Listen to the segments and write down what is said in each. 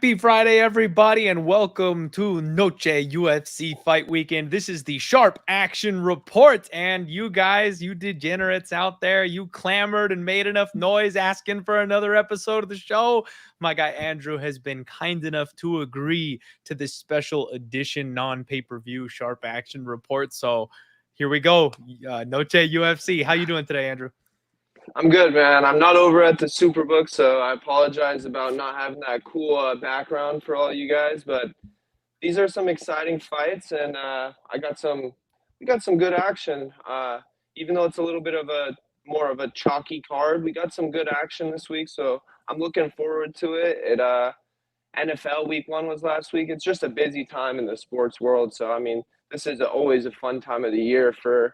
Happy Friday, everybody, and welcome to Noche UFC Fight Weekend. This is the Sharp Action Report, and you guys, you degenerates out there, you clamored and made enough noise asking for another episode of the show. My guy Andrew has been kind enough to agree to this special edition non-pay-per-view Sharp Action Report. So here we go, Noche UFC. How you doing today, Andrew? I'm good, man. I'm not over at the Superbook, so I apologize about not having that cool background for all you guys. But these are some exciting fights, and we got some good action. Even though it's a little bit of a more of a chalky card, we got some good action this week. So I'm looking forward to it. NFL Week 1 was last week. It's just a busy time in the sports world. So I mean, this is always a fun time of the year for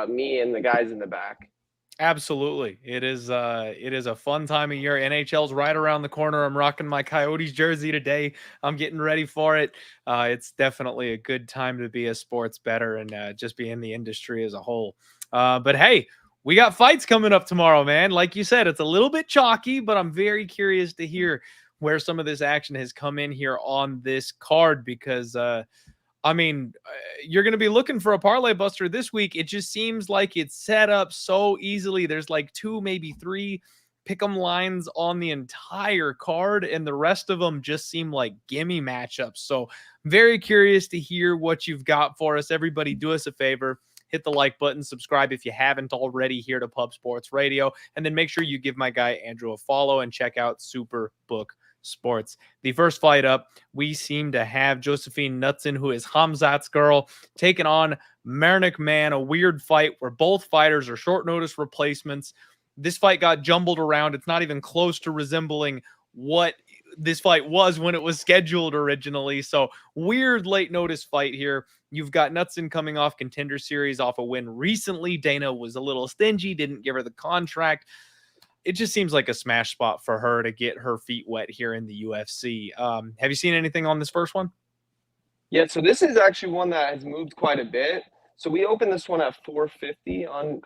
me and the guys in the back. Absolutely. It is a fun time of year. NHL's right around the corner. I'm rocking my Coyotes jersey today. I'm getting ready for it. It's definitely a good time to be a sports bettor and just be in the industry as a whole. But hey, we got fights coming up tomorrow, man. Like you said, it's a little bit chalky, but I'm very curious to hear where some of this action has come in here on this card because you're going to be looking for a parlay buster this week. It just seems like it's set up so easily. There's like two, maybe three pick'em lines on the entire card, and the rest of them just seem like gimme matchups. So very curious to hear what you've got for us. Everybody, do us a favor. Hit the like button, subscribe if you haven't already here to Pub Sports Radio, and then make sure you give my guy Andrew a follow and check out Superbook Sports. The first fight up, we seem to have Josephine Knutson, who is Hamzat's girl, taking on Marnik Man, a weird fight where both fighters are short notice replacements. This fight got jumbled around. It's not even close to resembling what this fight was when it was scheduled originally. So weird late notice fight here. You've got Knutson coming off Contender Series off a win recently. Dana was a little stingy, didn't give her the contract. It just seems like a smash spot for her to get her feet wet here in the UFC. Have you seen anything on this first one? Yeah, so this is actually one that has moved quite a bit. So we opened this one at 450 on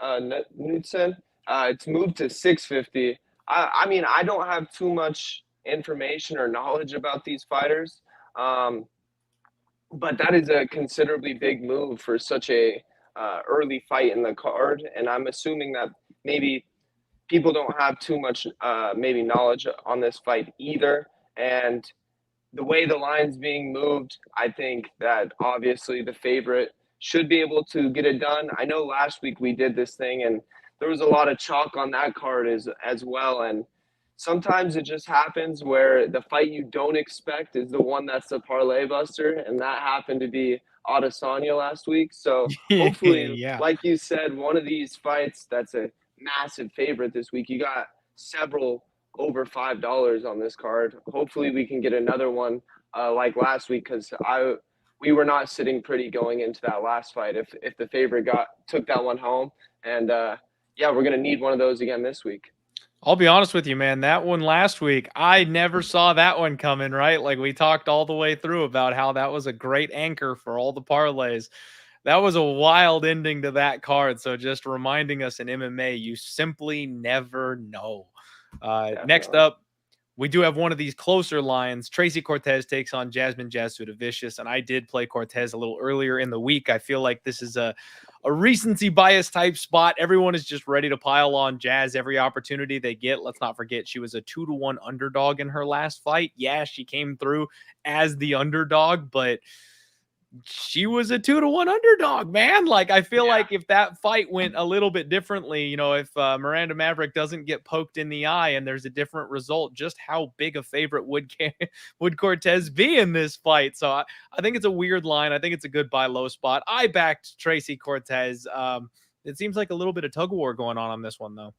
Knudsen. It's moved to 650. I mean, I don't have too much information or knowledge about these fighters, but that is a considerably big move for such a early fight in the card. And I'm assuming that maybe people don't have too much maybe knowledge on this fight either. And the way the line's being moved, I think that obviously the favorite should be able to get it done. I know last week we did this thing and there was a lot of chalk on that card as well. And sometimes it just happens where the fight you don't expect is the one that's the parlay buster. And that happened to be Adesanya last week. So hopefully, Yeah. like you said, one of these fights that's a massive favorite this week, you got several over $5 on this card. Hopefully we can get another one like last week because we were not sitting pretty going into that last fight if the favorite took that one home. And yeah, we're gonna need one of those again this week. I'll be honest with you, man. That one last week, I never saw that one coming, right? Like we talked all the way through about how that was a great anchor for all the parlays. That was a wild ending to that card. So just reminding us in MMA, you simply never know. Next up, we do have one of these closer lines. Tracy Cortez takes on Jasmine Jasudavicius, and I did play Cortez a little earlier in the week. I feel like this is a recency bias type spot. Everyone is just ready to pile on Jazz every opportunity they get. Let's not forget she was a 2-1 underdog in her last fight. Yeah, she came through as the underdog, but she was a 2-1 underdog, man. Like, I feel like if that fight went a little bit differently, you know, if Miranda Maverick doesn't get poked in the eye and there's a different result, just how big a favorite would Cortez be in this fight? So I think it's a weird line. I think it's a good buy low spot. I backed Tracy Cortez. It seems like a little bit of tug of war going on this one, though.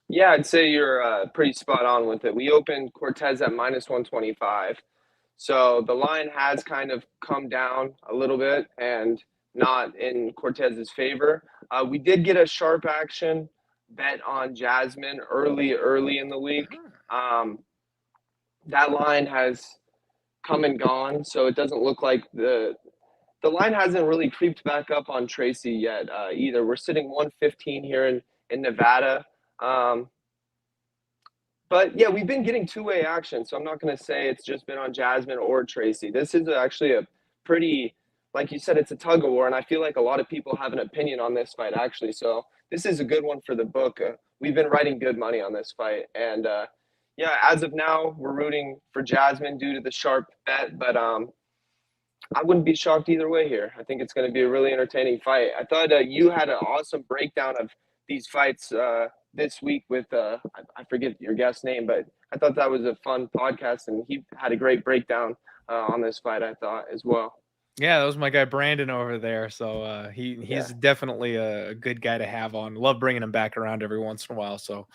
Yeah, I'd say you're pretty spot on with it. We opened Cortez at minus 125. So the line has kind of come down a little bit and not in Cortez's favor. We did get a sharp action bet on Jasmine early in the week. That line has come and gone, so it doesn't look like the line hasn't really creeped back up on Tracy yet either. We're sitting 115 here in Nevada. But But yeah, we've been getting two-way action, so I'm not going to say it's just been on Jasmine or Tracy. This is actually a pretty, like you said, it's a tug of war, and I feel like a lot of people have an opinion on this fight actually. So this is a good one for the book. We've been writing good money on this fight, and yeah, as of now, we're rooting for Jasmine due to the sharp bet, but I wouldn't be shocked either way here. I think it's going to be a really entertaining fight. I thought you had an awesome breakdown of these fights this week with I forget your guest's name, but I thought that was a fun podcast, and he had a great breakdown on this fight. I thought as well. Yeah, that was my guy Brandon over there. So Yeah. he's definitely a good guy to have on. Love bringing him back around every once in a while. So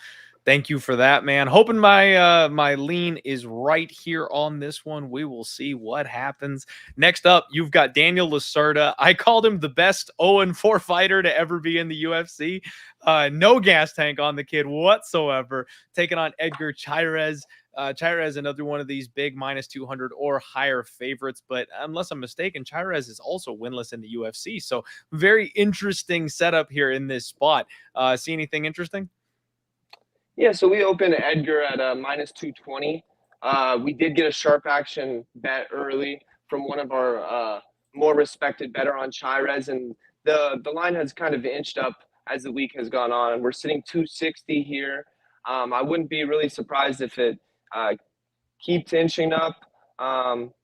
thank you for that, man. Hoping my lean is right here on this one. We will see what happens. Next up, you've got Daniel Lacerda. I called him the best 0-4 fighter to ever be in the UFC. No gas tank on the kid whatsoever. Taking on Edgar Chairez. Chairez, another one of these big -200 or higher favorites, but unless I'm mistaken, Chairez is also winless in the UFC. So very interesting setup here in this spot. See anything interesting? Yeah, so we opened Edgar at -220. We did get a sharp action bet early from one of our more respected better on Chairez, and the line has kind of inched up as the week has gone on. We're sitting 260 here. I wouldn't be really surprised if it uh, keeps inching up. Um,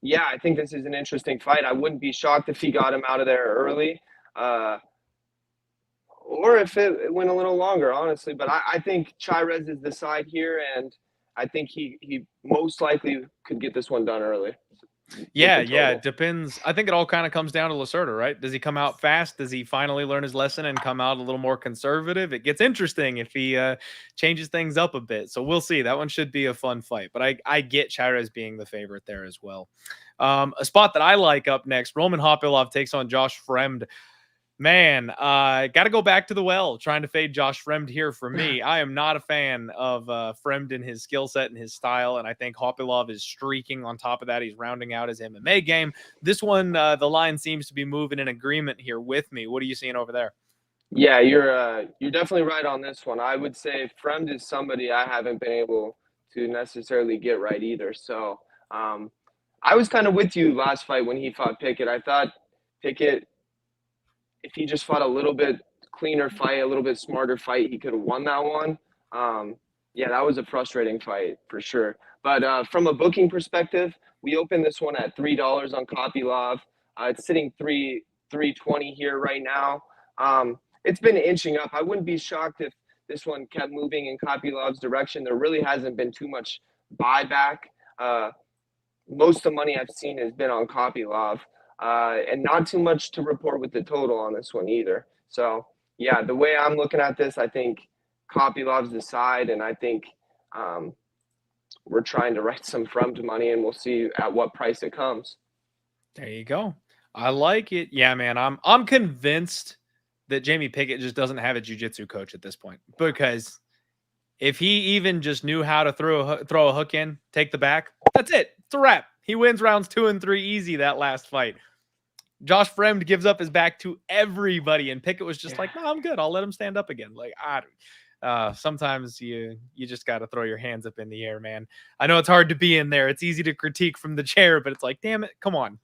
yeah, I think this is an interesting fight. I wouldn't be shocked if he got him out of there early. Uh, or if it went a little longer, honestly. But I think Chairez is the side here, and I think he most likely could get this one done early with Yeah, the yeah, it total. depends. I think it all kind of comes down to Lacerda, right? Does he come out fast? Does he finally learn his lesson and come out a little more conservative? It gets interesting if he changes things up a bit. So we'll see. That one should be a fun fight. But I get Chairez being the favorite there as well. A spot that I like up next, Roman Hopilov takes on Josh Fremd. Man, got to go back to the well, trying to fade Josh Fremd here for me. I am not a fan of Fremd and his skill set and his style, and I think Hopilov is streaking. On top of that, he's rounding out his MMA game. This one, the line seems to be moving in agreement here with me. What are you seeing over there? Yeah, you're definitely right on this one. I would say Fremd is somebody I haven't been able to necessarily get right either. So I was kind of with you last fight when he fought Pickett. I thought Pickett, if he just fought a little bit cleaner fight, a little bit smarter fight, he could have won that one. Yeah, that was a frustrating fight for sure. But from a booking perspective, we opened this one at $3 on Copylove. It's sitting 320 here right now. It's been inching up. I wouldn't be shocked if this one kept moving in Copylove's direction. There really hasn't been too much buyback. Uh, Most of the money I've seen has been on Copylove, and not too much to report with the total on this one either. So yeah, the way I'm looking at this, I think Copylove's the side, and I think um, we're trying to write some Fremd money, and we'll see at what price it comes. There you go. I like it. Yeah, man. I'm convinced that Jamie Pickett just doesn't have a jiu-jitsu coach at this point, because if he even just knew how to throw a hook in, take the back, that's it. It's a wrap. He wins rounds 2 and 3 easy that last fight. Josh Fremd gives up his back to everybody, and Pickett was just like, "No, I'm good. I'll let him stand up again." Like, sometimes you just got to throw your hands up in the air, man. I know it's hard to be in there. It's easy to critique from the chair, but it's like, damn it, come on.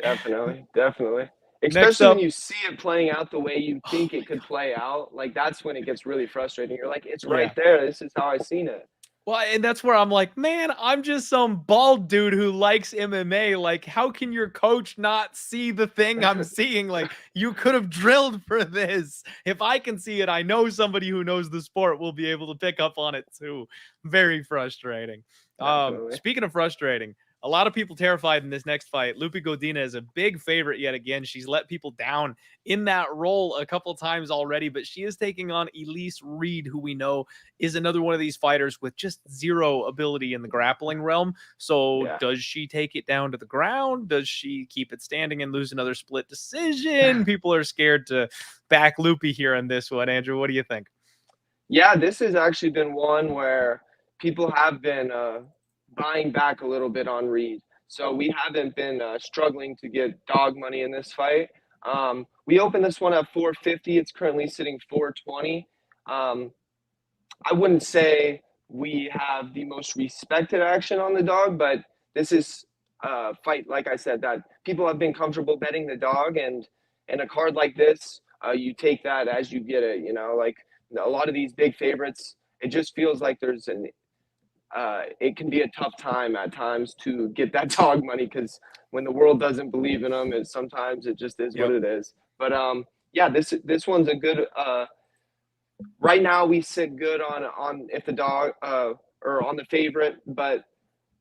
Definitely, definitely. Next Especially when up, you see it playing out the way you think it could play out, like that's when it gets really frustrating. You're like, it's right yeah. there. This is how I seen it. Well, and that's where I'm like, man, I'm just some bald dude who likes MMA. Like, how can your coach not see the thing I'm seeing? Like, you could have drilled for this. If I can see it, I know somebody who knows the sport will be able to pick up on it too. Very frustrating. Definitely. Speaking of frustrating, a lot of people terrified in this next fight. Lupi Godina is a big favorite yet again. She's let people down in that role a couple times already, but she is taking on Elise Reed, who we know is another one of these fighters with just zero ability in the grappling realm. So Yeah. does she take it down to the ground? Does she keep it standing and lose another split decision? People are scared to back Lupi here on this one. Andrew, what do you think? Yeah, this has actually been one where people have been buying back a little bit on Reed. So we haven't been struggling to get dog money in this fight. We opened this one at 450. It's currently sitting 420. I wouldn't say we have the most respected action on the dog, but this is a fight, like I said, that people have been comfortable betting the dog, and in a card like this, you take that as you get it. You know, like a lot of these big favorites, it just feels like there's an it can be a tough time at times to get that dog money because when the world doesn't believe in them, it sometimes it just is what Yep. it is. But yeah, this one's a good. Right now, we sit good on if the dog or on the favorite, but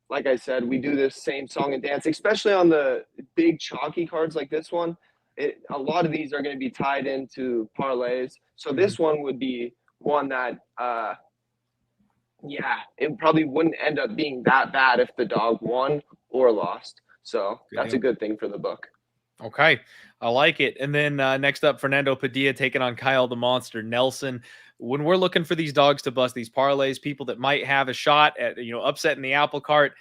like I said, we do this same song and dance, especially on the big chalky cards like this one. A lot of these are going to be tied into parlays, so Mhm. this one would be one that yeah, it probably wouldn't end up being that bad if the dog won or lost. So Good that's a deal. good thing for the book. Okay, I like it. And then next up, Fernando Padilla taking on Kyle the Monster Nelson. When we're looking for these dogs to bust these parlays, people that might have a shot at upsetting the apple cart,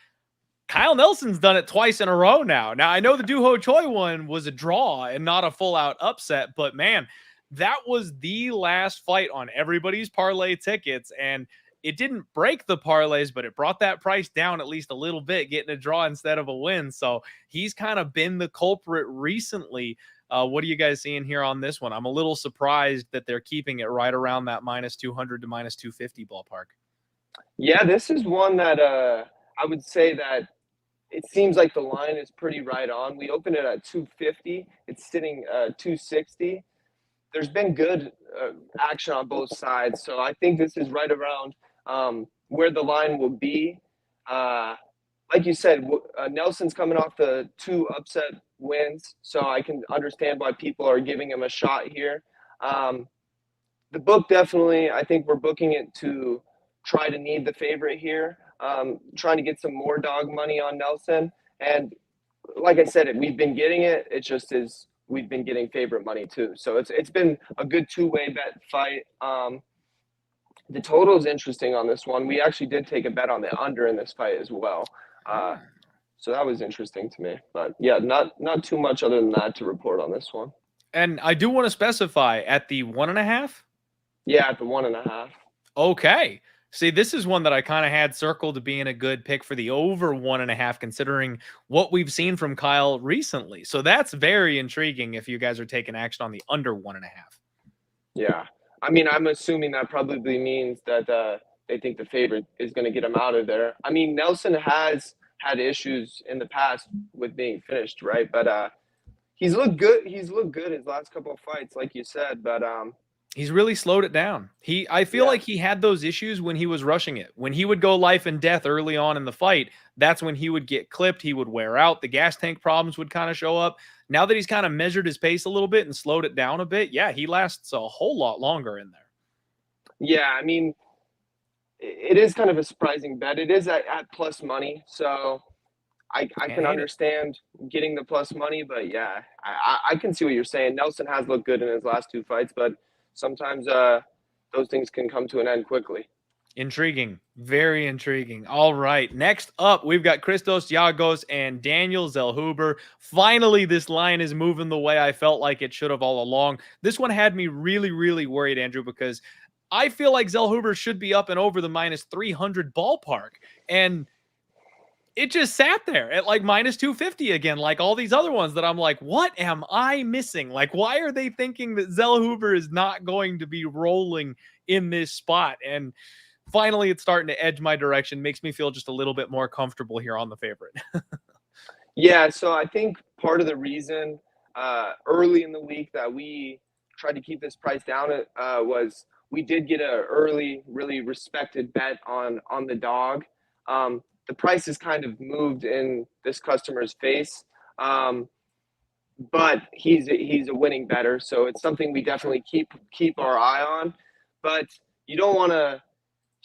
Kyle Nelson's done it twice in a row now. Now I know the Duho Choi one was a draw and not a full out upset, but man, that was the last fight on everybody's parlay tickets, and it didn't break the parlays, but it brought that price down at least a little bit, getting a draw instead of a win. So he's kind of been the culprit recently. What are you guys seeing here on this one? I'm a little surprised that they're keeping it right around that minus 200 to minus 250 ballpark. Yeah, this is one that I would say that it seems like the line is pretty right on. We opened it at 250. It's sitting 260. There's been good action on both sides, so I think this is right around where the line will be. Uh, like you said, Nelson's coming off the two upset wins, so I can understand why people are giving him a shot here. Um, the book definitely, I think we're booking it to try to need the favorite here, trying to get some more dog money on Nelson. And like I said, we've been getting it. It just is we've been getting favorite money too. So it's been a good two-way bet fight. The total is interesting on this one. We actually did take a bet on the under in this fight as well. Uh, Ah. so that was interesting to me. But yeah, not too much other than that to report on this one. And I do want to specify at the 1.5. Yeah, at the 1.5. Okay. See, this is one that I kind of had circled to being a good pick for the over 1.5, considering what we've seen from Kyle recently. So that's very intriguing if you guys are taking action on the under 1.5. Yeah. I mean, I'm assuming that probably means that they think the favorite is going to get him out of there. I mean, Nelson has had issues in the past with being finished, right? But he's looked good. He's looked good his last couple of fights, like you said. But He's really slowed it down. I feel yeah, like he had those issues when he was rushing it. When he would go life and death early on in the fight, that's when he would get clipped. He would wear out. The gas tank problems would kind of show up. Now that he's kind of measured his pace a little bit and slowed it down a bit, yeah, he lasts a whole lot longer in there. yeah. I mean, it is kind of a surprising bet. It is at plus money, so I Can't can hate it. understand getting the plus money. But yeah, I can see what you're saying. Nelson has looked good in his last two fights, but sometimes those things can come to an end quickly. Intriguing. Very intriguing. All right. Next up, we've got Christos Yagos and Daniel Zellhuber. Finally, this line is moving the way I felt like it should have all along. This one had me really, really worried, Andrew, because I feel like Zellhuber should be up and over the minus 300 ballpark. And it just sat there at like minus 250 again, like all these other ones that I'm like, what am I missing? Like, why are they thinking that Zellhuber is not going to be rolling in this spot? And finally, it's starting to edge my direction. Makes me feel just a little bit more comfortable here on the favorite. Yeah, so I think part of the reason early in the week that we tried to keep this price down was we did get a early, really respected bet on the dog. The price has kind of moved in this customer's face, um, but he's a winning better, so it's something we definitely keep our eye on. But you don't want to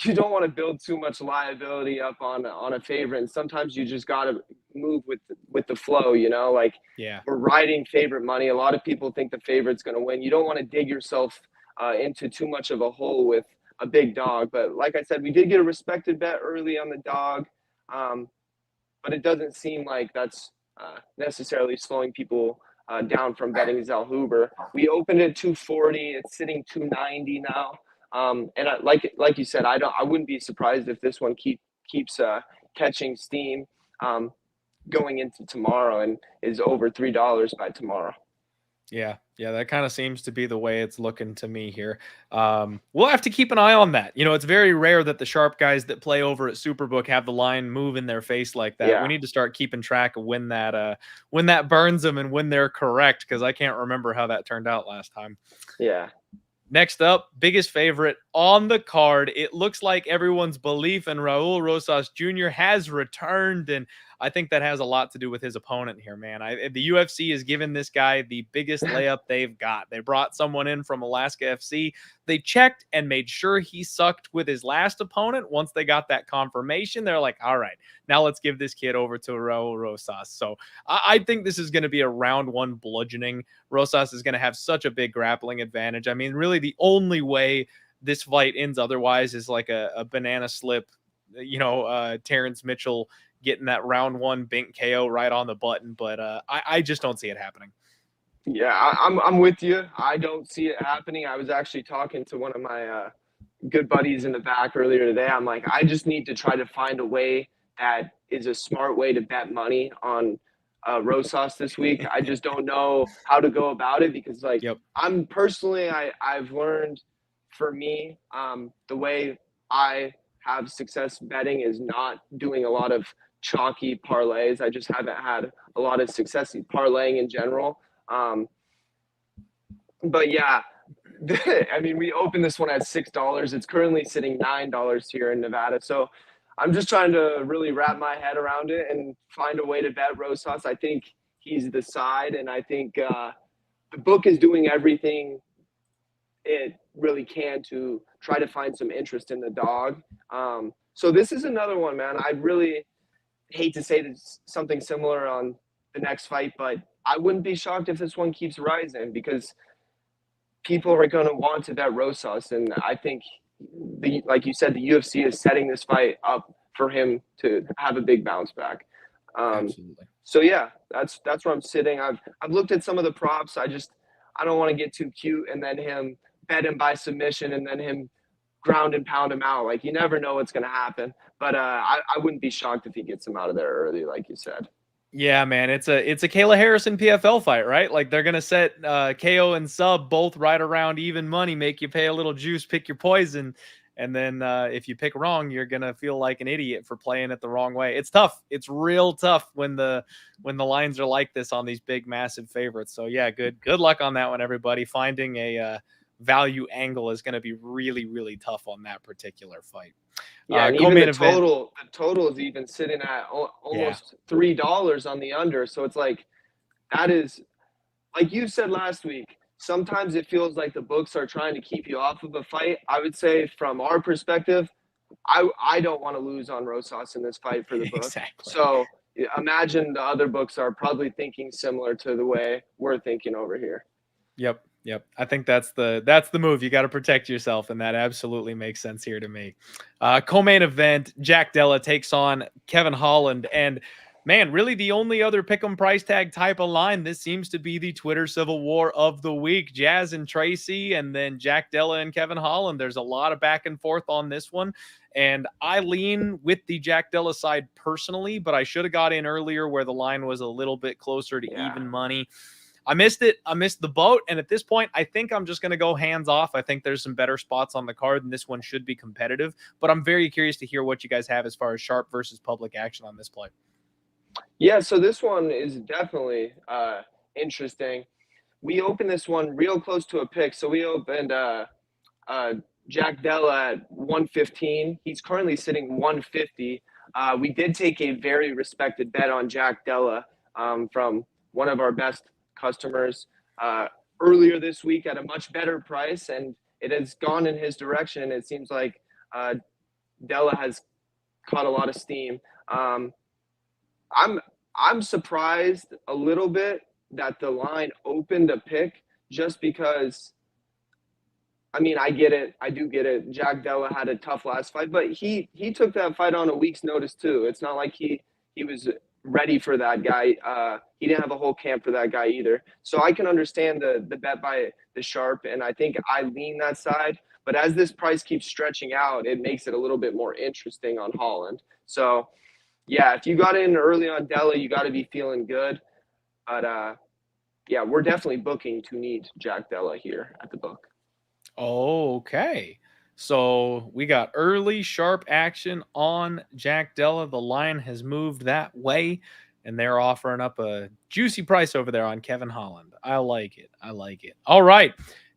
you don't want to build too much liability up on a favorite, and sometimes you just got to move with the flow. You know, like Yeah. we're riding favorite money. A lot of people think the favorite's going to win. You don't want to dig yourself into too much of a hole with a big dog. But like I said, we did get a respected bet early on the dog, um, but it doesn't seem like that's necessarily slowing people down from betting Zell Huber. We opened at 240. It's sitting 290 now. And like you said, I wouldn't be surprised if this one keeps catching steam going into tomorrow and is over $3 by tomorrow. Yeah, yeah, that kind of seems to be the way it's looking to me here. We'll have to keep an eye on that. You know, it's very rare that the sharp guys that play over at Superbook have the line move in their face like that. We Yeah, need to start keeping track of when that burns them and when they're correct, because I can't remember how that turned out last time. yeah. Next up, biggest favorite on the card. It looks like everyone's belief in Raul Rosas Jr. has returned, and I think that has a lot to do with his opponent here, man. The UFC has given this guy the biggest layup they've got. They brought someone in from Alaska FC. They checked and made sure he sucked with his last opponent. Once they got that confirmation, they're like, all right, now let's give this kid over to Raul Rosas. So I think this is going to be a round one bludgeoning. Rosas is going to have such a big grappling advantage. I mean, really, the only way this fight ends otherwise is like a banana slip, Terrence Mitchell getting that round one bink KO right on the button. But I just don't see it happening. Yeah, I'm with you. I don't see it happening. I was actually talking to one of my good buddies in the back earlier today. I'm like, I just need to try to find a way that is a smart way to bet money on Rosas this week. I just don't know how to go about it because, like, Yep. I'm personally, I've learned for me, the way I have success betting is not doing a lot of chalky parlays. I just haven't had a lot of success parlaying in general. Um, but yeah, I mean, we opened this one at $6. It's currently sitting $9 here in Nevada. So I'm just trying to really wrap my head around it and find a way to bet Rosas. I think he's the side, and I think the book is doing everything it really can to try to find some interest in the dog. So this is another one, man. I really hate to say this, something similar on the next fight, but I wouldn't be shocked if this one keeps rising because people are going to want to bet Rosas, and I think like you said, the UFC is setting this fight up for him to have a big bounce back. Um, Absolutely. so yeah, that's where I'm sitting. I've looked at some of the props. I don't want to get too cute and then him bet him by submission and then him ground and pound him out. Like you never know what's going to happen. But I wouldn't be shocked if he gets him out of there early, like you said. Yeah, man, it's a Kayla Harrison PFL fight, right? Like they're gonna set KO and sub both right around even money, make you pay a little juice, pick your poison, and then if you pick wrong, you're gonna feel like an idiot for playing it the wrong way. It's tough. It's real tough when the lines are like this on these big, massive favorites. So yeah, good luck on that one, everybody. Finding a value angle is gonna be really, really tough on that particular fight. Yeah, and even Co-main event. the total is even sitting at Yeah, almost $3 on the under. So it's like that is like you said last week. Sometimes it feels like the books are trying to keep you off of a fight. I would say from our perspective, I don't want to lose on Rosas in this fight for the book. exactly. So imagine the other books are probably thinking similar to the way we're thinking over here. Yep. Yep. I think that's the move. You got to protect yourself, and that absolutely makes sense here to me. Co-main event: Jack Della takes on Kevin Holland, and man, really the only other pick'em price tag type of line. This seems to be the Twitter civil war of the week. Jazz and Tracy, and then Jack Della and Kevin Holland. There's a lot of back and forth on this one, and I lean with the Jack Della side personally, but I should have got in earlier where the line was a little bit closer to Yeah. even money. I missed it. I missed the boat. And at this point, I think I'm just going to go hands off. I think there's some better spots on the card, and this one should be competitive. But I'm very curious to hear what you guys have as far as sharp versus public action on this play. Yeah, so this one is definitely interesting. We opened this one real close to a pick. So we opened Jack Della at 115. He's currently sitting 150. We did take a very respected bet on Jack Della from one of our best customers earlier this week at a much better price, and it has gone in his direction. It seems like Della has caught a lot of steam. I'm surprised a little bit that the line opened a pick just because. I mean, I get it. I do get it. Jack Della had a tough last fight, but he took that fight on a week's notice too. It's not like he was ready for that guy. He didn't have a whole camp for that guy either. So I can understand the bet by the sharp, and I think I lean that side. But as this price keeps stretching out, it makes it a little bit more interesting on Holland. So yeah, if you got in early on Della, you got to be feeling good. But yeah, we're definitely booking to need Jack Della here at the book. Okay. So we got early sharp action on Jack Della. The line has moved that way, and they're offering up a juicy price over there on Kevin Holland. I like it. I like it. All right.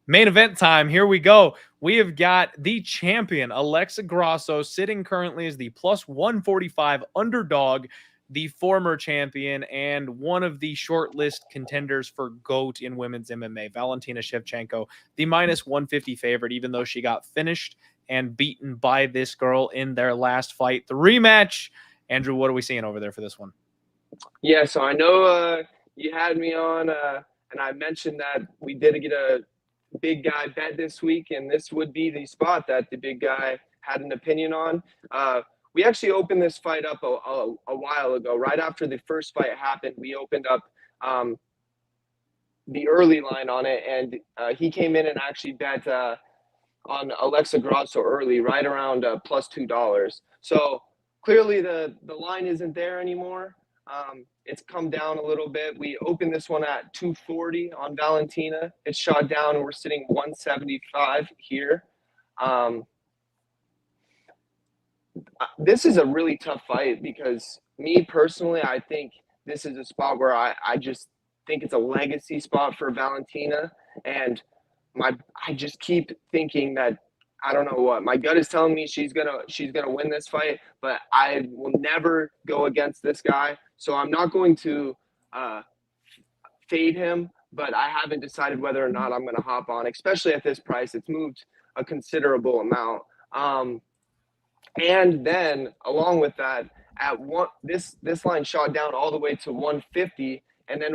Main event time. Here we go. We have got the champion, Alexa Grasso, sitting currently as the plus 145 underdog, the former champion and one of the short list contenders for GOAT in women's MMA, Valentina Shevchenko, the minus 150 favorite, even though she got finished and beaten by this girl in their last fight. The rematch. Andrew, what are we seeing over there for this one? Yeah, so I know you had me on, and I mentioned that we did get a big guy bet this week, and this would be the spot that the big guy had an opinion on. We actually opened this fight up a while ago. Right after the first fight happened, we opened up the early line on it, and he came in and actually bet on Alexa Grasso early, right around plus $2. So clearly the line isn't there anymore. It's come down a little bit. We opened this one at 240 on Valentina. It's shot down, and we're sitting 175 here. This is a really tough fight because me personally, I think this is a spot where I just think it's a legacy spot for Valentina, and I just keep thinking that I don't know what my gut is telling me she's gonna win this fight, but I will never go against this guy, so I'm not going to uh, fade him. But I haven't decided whether or not I'm gonna hop on, especially at this price. It's moved a considerable amount. And then along with that, at one this line shot down all the way to 150, and then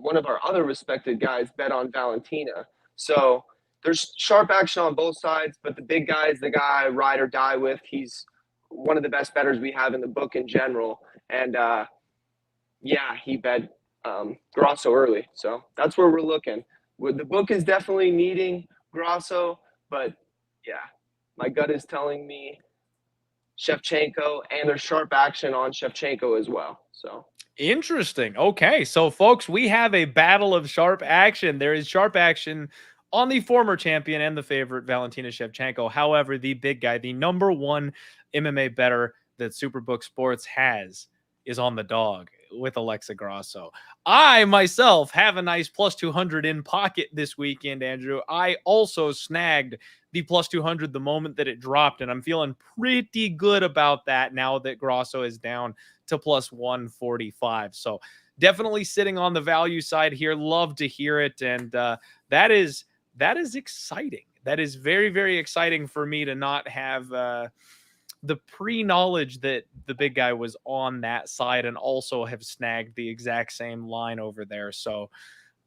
one of our other respected guys bet on Valentina. So there's sharp action on both sides, but the big guy is the guy I ride or die with. He's one of the best bettors we have in the book in general, and yeah, he bet Grosso early, so that's where we're looking. The book is definitely needing Grosso, but yeah, my gut is telling me Shevchenko, and there's sharp action on Shevchenko as well. So Interesting. Okay. So, folks, we have a battle of sharp action. There is sharp action on the former champion and the favorite, Valentina Shevchenko. However, the big guy, the number one MMA bettor that Superbook Sports has, is on the dog with Alexa Grasso. I myself have a nice plus 200 in pocket this weekend, Andrew. I also snagged the plus 200 the moment that it dropped, and I'm feeling pretty good about that now that Grasso is down to plus 145. So definitely sitting on the value side here. Love to hear it. And that is exciting. That is very, very exciting for me to not have the pre-knowledge that the big guy was on that side and also have snagged the exact same line over there. So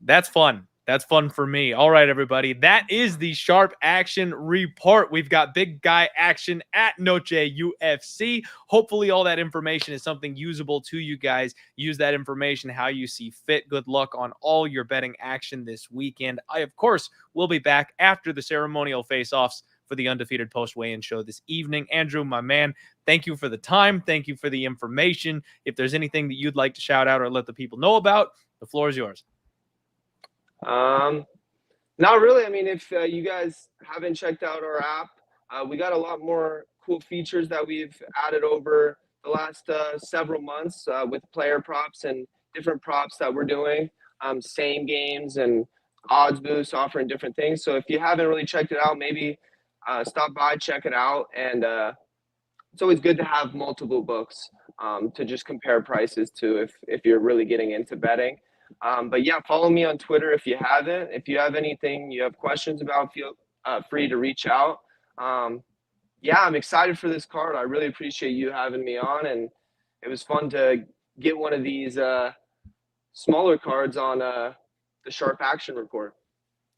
that's fun. That's fun for me. All right, everybody. That is the Sharp Action Report. We've got big guy action at Noche UFC. Hopefully, all that information is something usable to you guys. Use that information how you see fit. Good luck on all your betting action this weekend. I, of course, will be back after the ceremonial face-offs for the Undefeated Post Weigh-In show this evening. Andrew, my man, thank you for the time. Thank you for the information. If there's anything that you'd like to shout out or let the people know about, the floor is yours. Not really. I mean, if you guys haven't checked out our app, we got a lot more cool features that we've added over the last several months with player props and different props that we're doing, same games and odds boosts offering different things. So if you haven't really checked it out, maybe stop by, check it out. And it's always good to have multiple books to just compare prices to if you're really getting into betting. But yeah, follow me on Twitter if you haven't. If you have anything you have questions about, feel free to reach out. Yeah, I'm excited for this card. I really appreciate you having me on, and it was fun to get one of these smaller cards on the Sharp Action Report.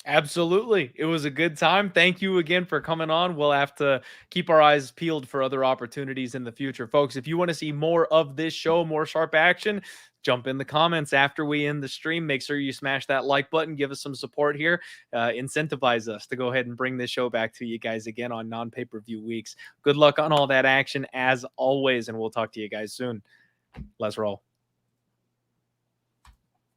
Absolutely. It was a good time. Thank you again for coming on. We'll have to keep our eyes peeled for other opportunities in the future. Folks, if you want to see more of this show, more sharp action, jump in the comments after we end the stream. Make sure you smash that like button. Give us some support here. Incentivize us to go ahead and bring this show back to you guys again on non pay per view weeks. Good luck on all that action as always. And we'll talk to you guys soon. Let's roll.